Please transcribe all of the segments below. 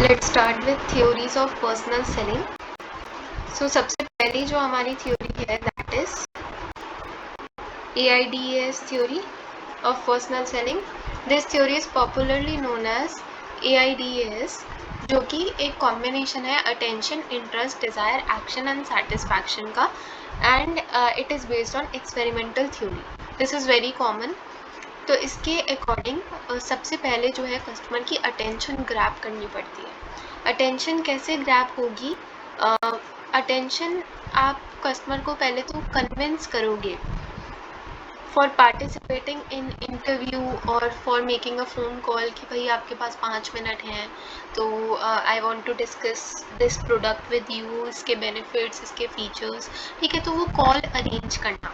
Let's start with theories of personal selling. So सबसे पहली जो हमारी थ्योरी है that is AIDAS theory of personal selling. This theory is popularly known as AIDAS, जो कि एक कॉम्बिनेशन है attention, interest, desire, action and satisfaction का, and it is based on experimental theory. This is very common. तो इसके according सबसे पहले जो है कस्टमर की अटेंशन ग्रैब करनी पड़ती है। अटेंशन कैसे ग्रैब होगी? अटेंशन आप कस्टमर को पहले तो कन्विंस करोगे फॉर पार्टिसिपेटिंग इन इंटरव्यू और for making a phone call कि भाई आपके पास 5 मिनट हैं तो I want to discuss this product with you, इसके बेनिफिट्स, इसके फीचर्स, ठीक है। तो वो कॉल अरेंज करना,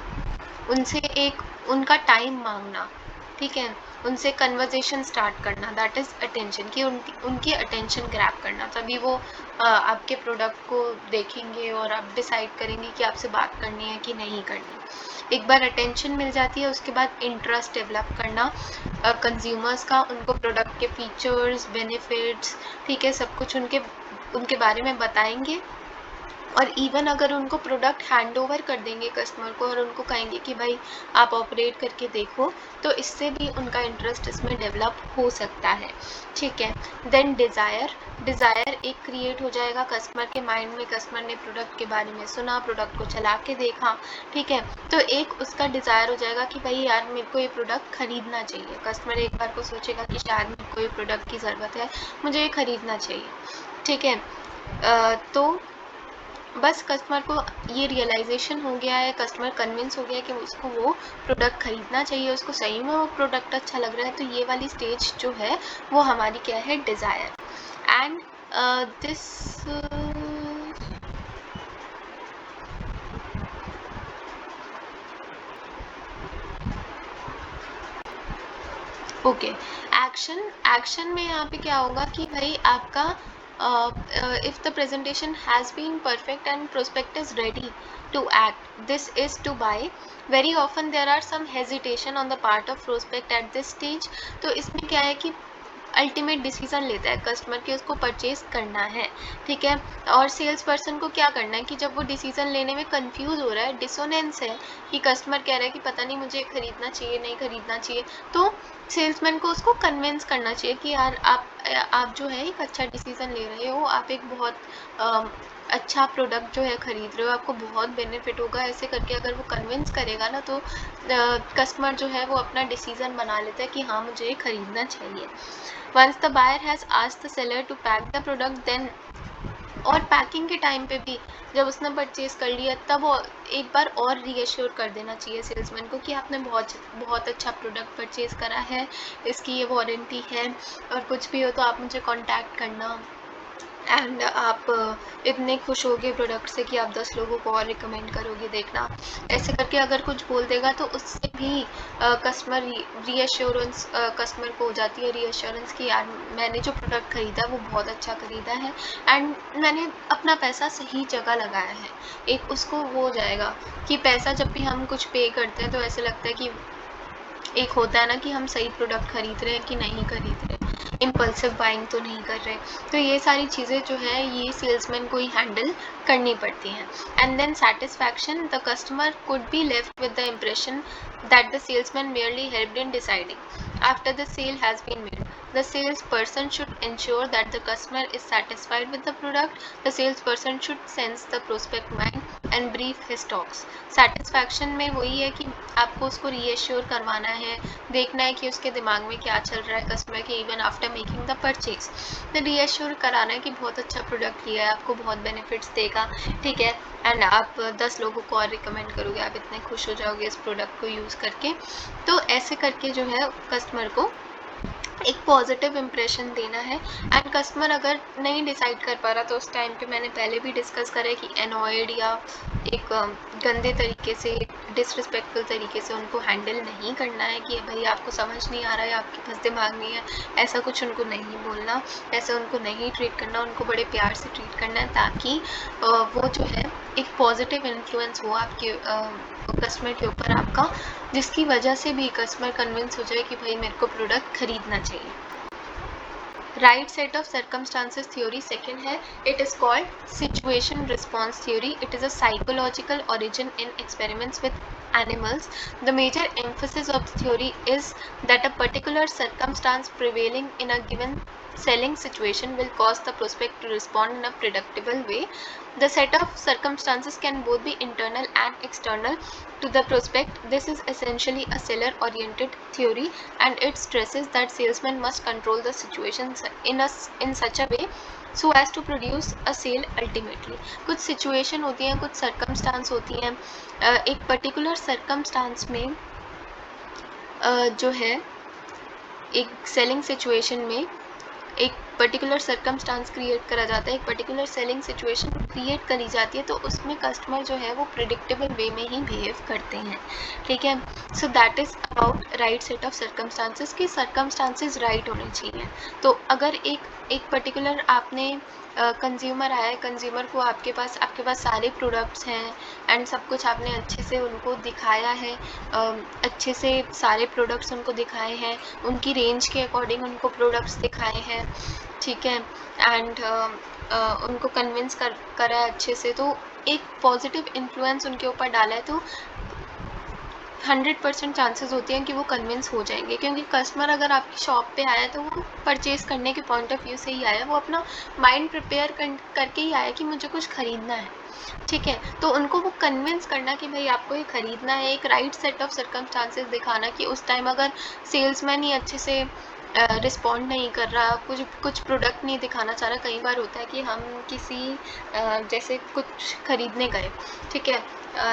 उनसे एक उनका टाइम मांगना, ठीक है, उनसे कन्वर्जेशन स्टार्ट करना, दैट इज़ अटेंशन, कि उनकी अटेंशन ग्रैब करना। तभी वो आपके प्रोडक्ट को देखेंगे और आप डिसाइड करेंगे कि आपसे बात करनी है कि नहीं करनी। एक बार अटेंशन मिल जाती है उसके बाद इंटरेस्ट डेवलप करना कंज्यूमर्स का, उनको प्रोडक्ट के फीचर्स, बेनिफिट्स, ठीक है, सब कुछ उनके बारे में बताएंगे। और इवन अगर उनको प्रोडक्ट हैंड ओवर कर देंगे कस्टमर को और उनको कहेंगे कि भाई आप ऑपरेट करके देखो, तो इससे भी उनका इंटरेस्ट इसमें डेवलप हो सकता है, ठीक है। देन डिज़ायर एक क्रिएट हो जाएगा कस्टमर के माइंड में। कस्टमर ने प्रोडक्ट के बारे में सुना, प्रोडक्ट को चला के देखा, ठीक है, तो एक उसका डिज़ायर हो जाएगा कि भाई यार मेरे को ये प्रोडक्ट खरीदना चाहिए। कस्टमर एक बार को सोचेगा कि शायद मेरे को ये प्रोडक्ट की ज़रूरत है, मुझे ये खरीदना चाहिए, ठीक है। तो बस कस्टमर को ये रियलाइजेशन हो गया है, कस्टमर कन्विंस हो गया है कि उसको वो प्रोडक्ट खरीदना चाहिए, उसको सही में वो प्रोडक्ट अच्छा लग रहा है। तो ये वाली स्टेज जो है वो हमारी क्या है? Desire. And this okay, action में यहाँ पे क्या होगा कि भाई आपका if the presentation has been perfect and prospect is ready to act, this is to buy. Very often there are some hesitation on the part of prospect at this stage. तो इसमें क्या है कि अल्टीमेट डिसीजन लेता है customer कि उसको purchase करना है, ठीक है। और सेल्स पर्सन को क्या करना है कि जब वो डिसीजन लेने में कंफ्यूज हो रहा है, डिसोनेंस है कि कस्टमर कह रहा है कि पता नहीं मुझे खरीदना चाहिए नहीं खरीदना चाहिए, तो सेल्समैन को उसको कन्विंस करना चाहिए कि यार आप जो है एक अच्छा डिसीजन ले रहे हो, आप एक बहुत अच्छा प्रोडक्ट जो है खरीद रहे हो, आपको बहुत बेनिफिट होगा। ऐसे करके अगर वो कन्विंस करेगा ना तो कस्टमर जो है वो अपना डिसीजन बना लेता है कि हाँ मुझे ये खरीदना चाहिए। Once the buyer has asked the seller to pack the product, then और पैकिंग के टाइम पे भी जब उसने परचेज़ कर लिया तब एक बार और रीअश्योर कर देना चाहिए सेल्समैन को कि आपने बहुत अच्छा प्रोडक्ट परचेज़ करा है, इसकी ये वारंटी है, और कुछ भी हो तो आप मुझे कांटेक्ट करना। एंड आप इतने खुश होगे प्रोडक्ट से कि आप 10 लोगों को और रिकमेंड करोगे, देखना। ऐसे करके अगर कुछ बोल देगा तो उससे भी कस्टमर रीअश्योरेंस कस्टमर को हो जाती है, रीअश्योरेंस कि यार मैंने जो प्रोडक्ट ख़रीदा वो बहुत अच्छा ख़रीदा है एंड मैंने अपना पैसा सही जगह लगाया है। एक उसको वो हो जाएगा कि पैसा जब भी हम कुछ पे करते हैं तो ऐसे लगता है कि एक होता है ना कि हम सही प्रोडक्ट खरीद रहे हैं कि नहीं खरीद रहे, इम्पल्सिव बाइंग तो नहीं कर रहे। तो ये सारी चीज़ें जो है ये सेल्समैन को ही हैंडल करनी पड़ती हैं। And then satisfaction, the customer could be left with the impression that the salesman merely helped in deciding after the sale has been made. The salesperson should ensure that the customer is satisfied with the product. The salesperson should sense the prospect mind and brief his talks. Satisfaction में वही है कि आपको उसको reassure करवाना है, देखना है कि उसके दिमाग में क्या चल रहा है कस्टमर के even after making the purchase. तो रीएश्योर कराना है कि बहुत अच्छा प्रोडक्ट लिया है, आपको बहुत बेनिफिट्स देगा, ठीक है, एंड आप 10 लोगों को और रिकमेंड करोगे, आप इतने खुश हो जाओगे इस प्रोडक्ट को यूज़ करके। तो ऐसे करके जो है कस्टमर को एक पॉजिटिव इम्प्रेशन देना है। एंड कस्टमर अगर नहीं डिसाइड कर पा रहा तो उस टाइम पे मैंने पहले भी डिस्कस करा है कि एनॉयड या एक गंदे तरीके से, डिसरिस्पेक्टफुल तरीके से उनको हैंडल नहीं करना है कि भाई आपको समझ नहीं आ रहा है, आपके पास दिमाग नहीं है, ऐसा कुछ उनको नहीं बोलना, ऐसा उनको नहीं ट्रीट करना, उनको बड़े प्यार से ट्रीट करना है ताकि वो जो है एक पॉजिटिव इन्फ्लुएंस हो आपके कस्टमर के ऊपर आपका, जिसकी वजह से भी कस्टमर कन्विंस हो जाए कि भाई मेरे को प्रोडक्ट खरीदना चाहिए। Right set of circumstances theory second है, it is called situation response theory. It is a psychological origin in experiments with animals. The major emphasis of the theory is that a particular circumstance prevailing in a given selling situation will cause the prospect to respond in a predictable way. The set of circumstances can both be internal and external to the prospect. This is essentially a seller oriented theory and it stresses that salesmen must control the situation in such a way so as to produce a sale ultimately. कुछ situation होती हैं, कुछ circumstance होती हैं, एक particular circumstance में जो है एक सेलिंग सिचुएशन में एक पर्टिकुलर सर्कमस्टांस क्रिएट करा जाता है, एक पर्टिकुलर सेलिंग सिचुएशन क्रिएट करी जाती है, तो उसमें कस्टमर जो है वो प्रिडिक्टेबल वे में ही बिहेव करते हैं. ठीक है, so that is about right set of circumstances कि सर्कमस्टांसेस राइट होने चाहिए. तो अगर एक पर्टिकुलर आपने कंज्यूमर आया है, कंज्यूमर को आपके पास सारे प्रोडक्ट्स हैं एंड सब कुछ आपने अच्छे से उनको दिखाया है, अच्छे से सारे प्रोडक्ट्स उनको दिखाए हैं, उनकी रेंज के अकॉर्डिंग उनको प्रोडक्ट्स दिखाए हैं. ठीक है, एंड उनको कन्विंस करा है अच्छे से, तो एक पॉजिटिव इन्फ्लुएंस उनके ऊपर डाला है, तो 100% चांसेस होते हैं कि वो कन्विंस हो जाएंगे. क्योंकि कस्टमर अगर आपकी शॉप पे आया तो वो परचेज़ करने के पॉइंट ऑफ व्यू से ही आया, वो अपना माइंड प्रिपेयर करके ही आया कि मुझे कुछ ख़रीदना है. ठीक है, तो उनको वो कन्विंस करना कि भाई आपको ये ख़रीदना है, एक राइट सेट ऑफ सर्कमस्टांसेस दिखाना कि उस टाइम अगर सेल्समैन ही अच्छे से रिस्पॉन्ड नहीं कर रहा, कुछ प्रोडक्ट नहीं दिखाना चाह रहा. कई बार होता है कि हम किसी जैसे कुछ ख़रीदने गए, ठीक है,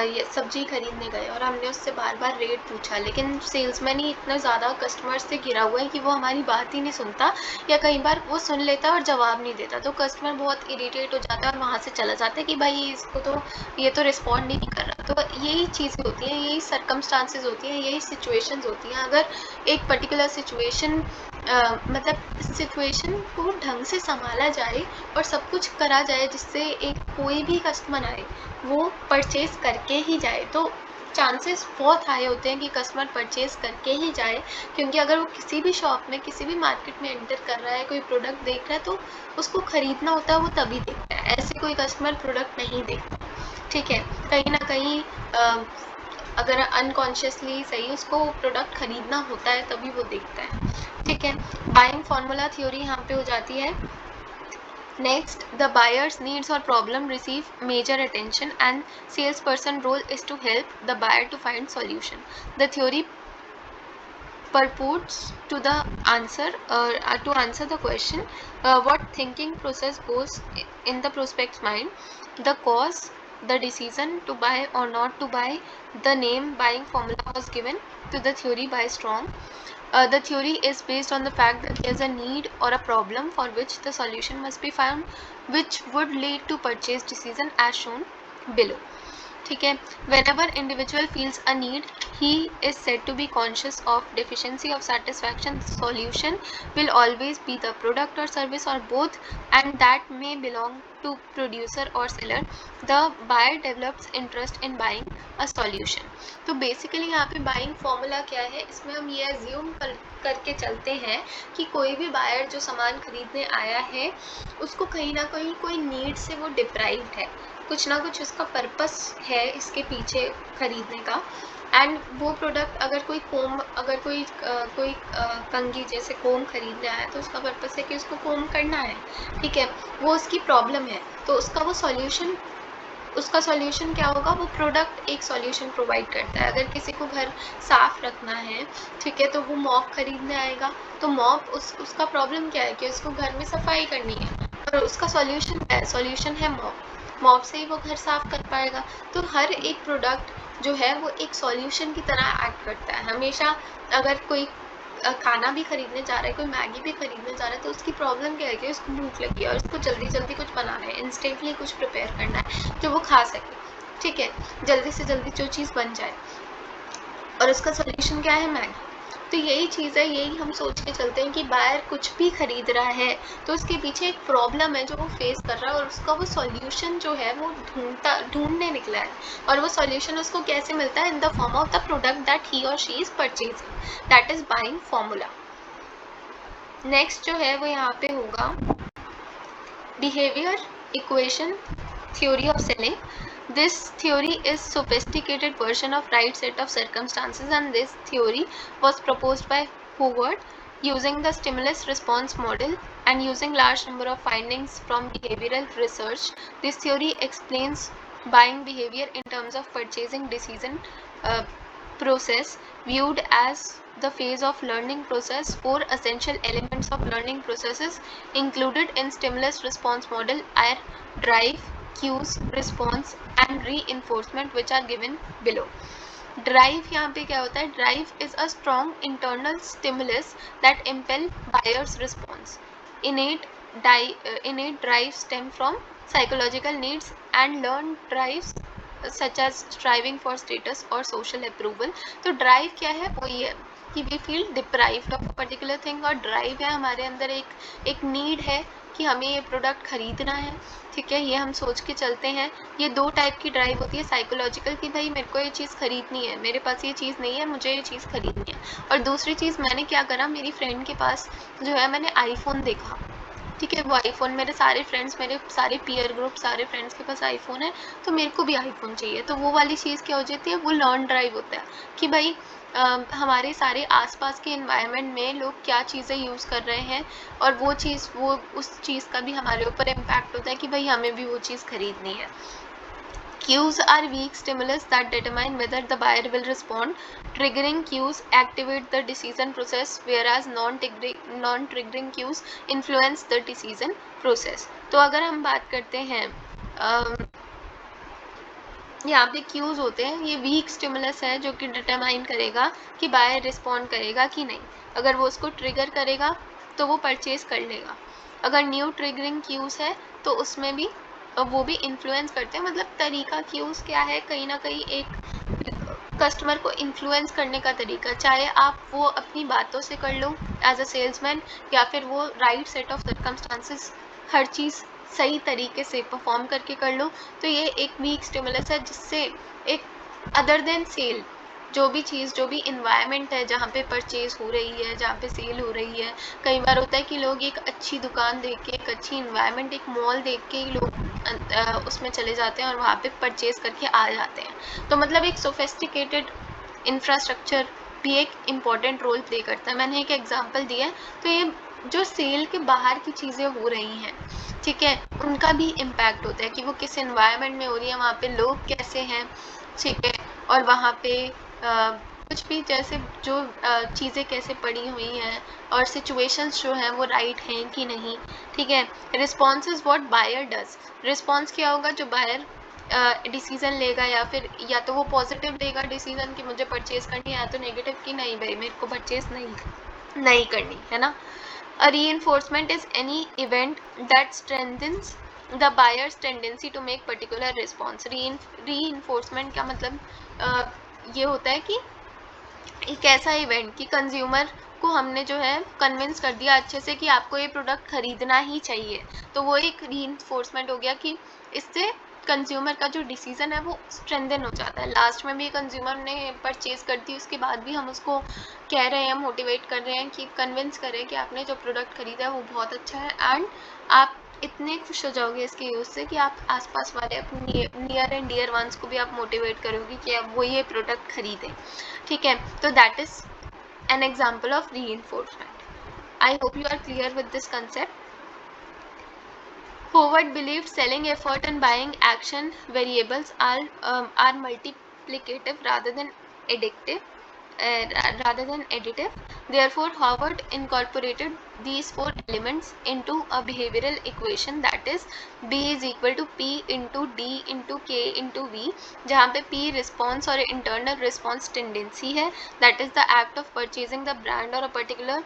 ये सब्जी खरीदने गए और हमने उससे बार बार रेट पूछा, लेकिन सेल्समैन ही इतना ज़्यादा कस्टमर से घिरा हुआ है कि वो हमारी बात ही नहीं सुनता, या कई बार वो सुन लेता और जवाब नहीं देता, तो कस्टमर बहुत इरिटेट हो जाता है और वहाँ से चला जाता है कि भाई इसको तो ये तो रिस्पॉन्ड ही नहीं कर रहा. तो यही चीज़ें होती हैं, यही सर्कमस्टांसेस होती हैं, यही सिचुएशंस होती हैं. अगर एक पर्टिकुलर सिचुएशन मतलब सिचुएशन को ढंग से संभाला जाए और सब कुछ करा जाए जिससे एक कोई भी कस्टमर आए वो परचेज़ करके ही जाए, तो चांसेस बहुत हाई होते हैं कि कस्टमर परचेज़ करके ही जाए. क्योंकि अगर वो किसी भी शॉप में किसी भी मार्केट में एंटर कर रहा है, कोई प्रोडक्ट देख रहा है, तो उसको ख़रीदना होता है वो तभी देखता है, ऐसे कोई कस्टमर प्रोडक्ट नहीं देखता. ठीक है, कहीं ना कहीं अगर अनकॉन्शियसली सही उसको प्रोडक्ट ख़रीदना होता है तभी वो देखता है. ठीक है, बाइंग फार्मूला थ्योरी यहाँ पे हो जाती है. Next, the buyer's needs or problem receive major attention and salesperson role is to help the buyer to find solution. The theory purports to answer the question what thinking process goes in the prospect's mind, the cause, the decision to buy or not to buy. The name buying formula was given to the theory by Strong. The theory is based on the fact that there is a need or a problem for which the solution must be found, which would lead to purchase decision as shown below. ठीक है, whenever individual feels a need, he is said to be conscious of deficiency of satisfaction. The solution will always be the product or service or both, and that may belong to producer or seller. The buyer develops interest in buying a solution. तो basically यहाँ पे buying formula क्या है, इसमें हम ये assume करके चलते हैं कि कोई भी बायर जो सामान खरीदने आया है उसको कहीं ना कहीं कोई नीड से वो डिप्राइव्ड है, कुछ ना कुछ उसका पर्पस है इसके पीछे खरीदने का. एंड वो प्रोडक्ट अगर कोई कंघी जैसे कोम खरीदने आया तो उसका पर्पस है कि उसको कोम करना है. ठीक है, वो उसकी प्रॉब्लम है, तो उसका सॉल्यूशन क्या होगा, वो प्रोडक्ट एक सॉल्यूशन प्रोवाइड करता है. अगर किसी को घर साफ़ रखना है, ठीक है, तो वो मॉप खरीदने आएगा, तो मॉप उसका प्रॉब्लम क्या है कि उसको घर में सफाई करनी है, और उसका सॉल्यूशन क्या है, सॉल्यूशन है मॉप से ही वो घर साफ़ कर पाएगा. तो हर एक प्रोडक्ट जो है वो एक सॉल्यूशन की तरह एक्ट करता है हमेशा. अगर कोई खाना भी खरीदने जा रहा है, कोई मैगी भी खरीदने जा रहा है, तो उसकी प्रॉब्लम क्या है कि उसको भूख लगी है और उसको जल्दी जल्दी कुछ बनाना है, इंस्टेंटली कुछ प्रिपेयर करना है जो वो खा सके. ठीक है, जल्दी से जल्दी जो चीज़ बन जाए, और उसका सॉल्यूशन क्या है, मैगी. तो यही चीज़ है, यही हम सोच के चलते हैं कि बायर कुछ भी खरीद रहा है तो उसके पीछे एक प्रॉब्लम है जो वो फेस कर रहा है, और उसका वो सॉल्यूशन जो है वो ढूंढने निकला है, और वो सॉल्यूशन उसको कैसे मिलता है, in the form of the product that he or she is purchasing. That is buying formula. Next जो है वो यहाँ पे होगा behavior equation theory of selling. This theory is sophisticated version of right set of circumstances, and this theory was proposed by Howard using the stimulus response model and using large number of findings from behavioral research. This theory explains buying behavior in terms of purchasing decision process viewed as the phase of learning process. Four essential elements of learning processes included in stimulus response model are drive, cues, response and reinforcement, which are given below. Drive यहाँ पे क्या होता है? Drive is a strong internal stimulus that impale buyers response. innate drive stem from psychological needs and learned drives such as striving for status or social approval. तो drive क्या है? वो ये कि we feel deprived of a particular thing, और drive है हमारे अंदर एक नीड है कि हमें ये प्रोडक्ट खरीदना है. ठीक है, ये हम सोच के चलते हैं. ये दो टाइप की ड्राइव होती है. साइकोलॉजिकल कि भाई मेरे को ये चीज़ खरीदनी है, मेरे पास ये चीज़ नहीं है, मुझे ये चीज़ खरीदनी है. और दूसरी चीज़, मैंने क्या करा, मेरी फ्रेंड के पास जो है मैंने आईफोन देखा. ठीक है, वो आईफोन, मेरे सारे फ्रेंड्स, मेरे सारे पीयर ग्रुप, सारे फ्रेंड्स के पास आईफोन है, तो मेरे को भी आईफोन चाहिए. तो वो वाली चीज़ क्या हो जाती है? वो लर्न ड्राइव होता है कि भाई हमारे सारे आसपास के एनवायरनमेंट में लोग क्या चीज़ें यूज़ कर रहे हैं, और वो चीज़, वो उस चीज़ का भी हमारे ऊपर इम्पैक्ट होता है कि भाई हमें भी वो चीज़ खरीदनी है. Cues are weak stimulus that determine whether the buyer will respond. Triggering cues activate the decision process, whereas non-triggering cues influence the decision process. तो अगर हम बात करते हैं यहाँ पे क्यूज होते हैं, ये वीक स्टिमुलस है जो कि डिटरमाइन करेगा कि बायर रिस्पॉन्ड करेगा कि नहीं. अगर वो उसको ट्रिगर करेगा तो वो परचेज कर लेगा. अगर न्यू ट्रिगरिंग क्यूज है तो उसमें भी वो भी इन्फ्लुएंस करते हैं. मतलब तरीका क्यूज क्या है? कहीं ना कहीं एक कस्टमर को इन्फ्लुएंस करने का तरीका, चाहे आप वो अपनी बातों से कर लो एज अ सेल्समैन, या फिर वो राइट सेट ऑफ सर्कमस्टांसेस, हर चीज़ सही तरीके से परफॉर्म करके कर लो. तो ये एक वीक स्टिमुलस है जिससे एक अदर देन सेल, जो भी चीज़, जो भी इन्वायरमेंट है जहाँ पे परचेज हो रही है, जहाँ पे सेल हो रही है. कई बार होता है कि लोग एक अच्छी दुकान देख के, एक अच्छी इन्वायरमेंट, एक मॉल देख के ही लोग उसमें चले जाते हैं और वहाँ पे परचेज करके आ जाते हैं. तो मतलब एक सोफिस्टिकेटेड इंफ्रास्ट्रक्चर भी एक इम्पॉर्टेंट रोल प्ले करता है. मैंने एक एग्जांपल दिया है. तो ये जो सेल के बाहर की चीज़ें हो रही हैं, ठीक है, उनका भी इम्पैक्ट होता है कि वो किस एनवायरनमेंट में हो रही है, वहाँ पे लोग कैसे हैं. ठीक है, और वहाँ पे कुछ भी, जैसे जो चीज़ें कैसे पड़ी हुई हैं और सिचुएशंस जो हैं वो राइट हैं कि नहीं. ठीक है, response is what buyer does. Response क्या होगा? जो बायर डिसीजन लेगा, या फिर या तो वो पॉजिटिव लेगा डिसीजन कि मुझे परचेज करनी है, या तो नेगेटिव कि नहीं भाई मेरे को परचेज नहीं करनी है ना. A reinforcement is any event that strengthens the buyer's tendency to make particular response. Reinforcement का मतलब ये होता है कि एक ऐसा इवेंट कि कंज्यूमर को हमने जो है कन्विंस कर दिया अच्छे से कि आपको ये प्रोडक्ट खरीदना ही चाहिए. तो वो एक रीइंफोर्समेंट हो गया कि इससे कंज्यूमर का जो डिसीजन है वो स्ट्रेंथन हो जाता है. लास्ट में भी कंज्यूमर ने परचेज कर दी, उसके बाद भी हम उसको कह रहे हैं, मोटिवेट कर रहे हैं कि कन्विंस करें कि आपने जो प्रोडक्ट खरीदा है वो बहुत अच्छा है, एंड आप इतने खुश हो जाओगे इसके यूज़ से कि आप आसपास वाले अपने नियर एंड डियर वंस को भी आप मोटिवेट करोगे कि अब वो ये प्रोडक्ट खरीदें. ठीक है, तो that is an example of reinforcement. I hope you are clear with this concept. Howard believed selling effort and buying action variables are multiplicative rather than addictive. Additive. Therefore, Howard incorporated these four elements into a behavioral equation, that is B is equal to P into D into K into V, जहाँ पे P response और internal response tendency है, that is the act of purchasing the brand or a particular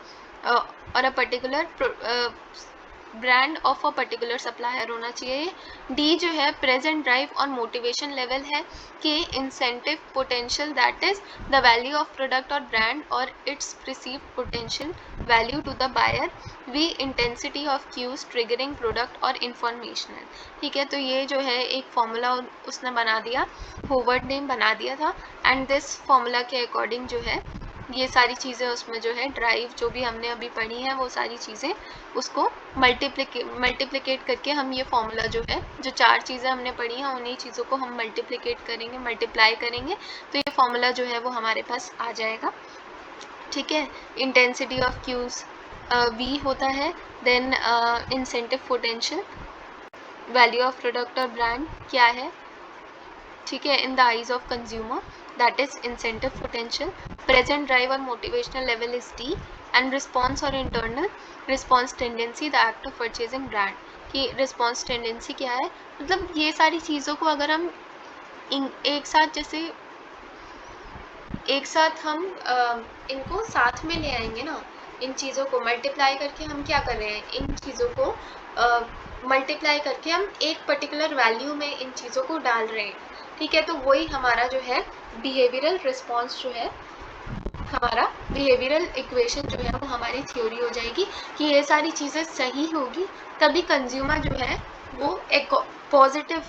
brand of a particular supplier होना चाहिए. D जो है present drive और motivation level है. K incentive potential, that is the value of product और brand और its perceived potential value to the buyer. V intensity of cues triggering product और informational. ठीक है, तो ये जो है एक फॉर्मूला उसने बना दिया, होवर्ड ने बना दिया था, एंड दिस फॉर्मूला के अकॉर्डिंग जो है ये सारी चीज़ें उसमें जो है ड्राइव जो भी हमने अभी पढ़ी हैं वो सारी चीज़ें उसको मल्टीप्लिकेट करके हम ये फॉर्मूला जो है, जो 4 चीज़ें हमने पढ़ी हैं उन्हीं चीज़ों को हम मल्टीप्लिकेट करेंगे, मल्टीप्लाई करेंगे, तो ये फॉर्मूला जो है वो हमारे पास आ जाएगा। ठीक है, इंटेंसिटी ऑफ क्यूज V होता है, then incentive potential, value of product और ब्रांड क्या है, ठीक है, in the eyes of consumer, that is incentive potential, present drive और motivational level is D, and response और internal response tendency the act of purchasing brand, कि response tendency क्या है, मतलब ये सारी चीज़ों को अगर हम एक साथ जैसे एक साथ हम इनको साथ में ले आएंगे ना, इन चीज़ों को मल्टीप्लाई करके हम क्या कर रहे हैं, इन चीज़ों को मल्टीप्लाई करके हम एक पर्टिकुलर वैल्यू में इन चीज़ों को डाल रहे हैं, ठीक है, तो वही हमारा जो है बिहेवियरल रिस्पॉन्स जो है, हमारा बिहेवियरल इक्वेशन जो है वो हमारी थ्योरी हो जाएगी कि ये सारी चीज़ें सही होगी तभी कंज्यूमर जो है वो एक पॉजिटिव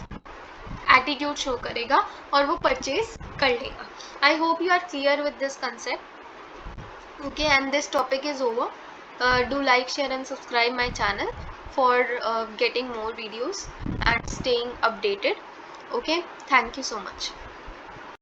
एटीट्यूड शो करेगा और वो परचेज कर लेगा। I hope you are clear with this concept. Okay, and this topic is over. Do like, share and subscribe my channel for getting more videos and staying updated. Okay, thank you so much.